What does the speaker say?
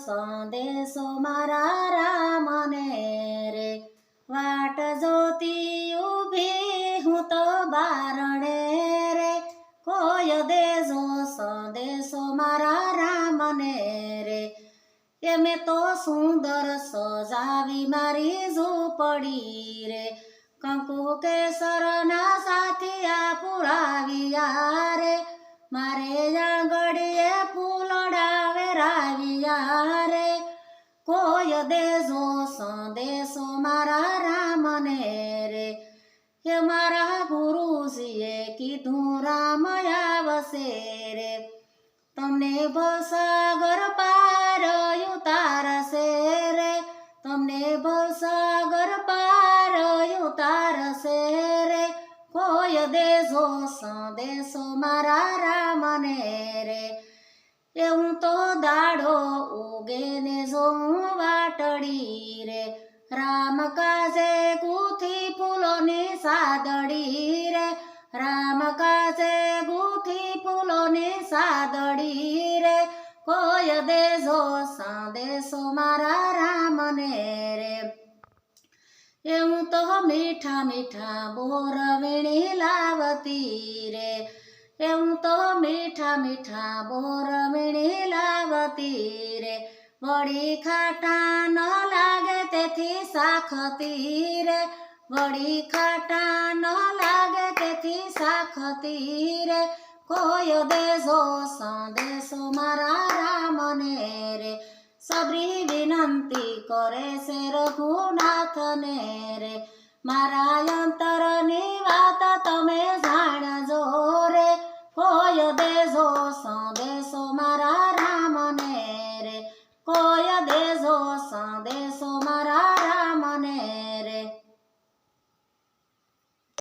સંદેશો મારા રામને રે વાટ જોતી ઊભી હું તો બારણે રે કોઈ દેજો સંદેશો મારા રામને રે એ મેં તો સુંદર સજાવી મારી ઝૂંપડી રે કંકુ કેસરના સાથિયા પુરાવ્યા રે મારે આંગળીએ ફૂલડા વેરાવ્યા રે કોઈ દેજો સંદેશો મારા રામને રે એ મારા ગુરુજીએ કીધું રામ આવશે રે તમને ભવસાગર પાર ઉતારશે રે તમને ભવસાગર પાર ઉતારશે રે કોઈ દેજો સંદેશો મારા રામને રે એ હું તો દાડો ઉગે ને જોઉં વાટડી રે રામ કાજે ગૂંથી ફૂલોની સાદડી રે રામ કાજે ગૂંથી ફૂલોની સાદડી રે કોઈ દેજો સંદેશો મારા રામને રે એ હું તો મીઠા મીઠા બોર વીણી લાવતી રે એ હું તો મીઠા મીઠા બોર વીણી લાવતી રે વળી ખાટા ન લાગે તેથી સાખતી રે વળી ખાટા ન લાગે તેથી સાખતી રે કોઈ દેજો સંદેશો મારા રામને રે સબરી વિનંતી કરે છે રઘુનાથને રે મારા અંતરની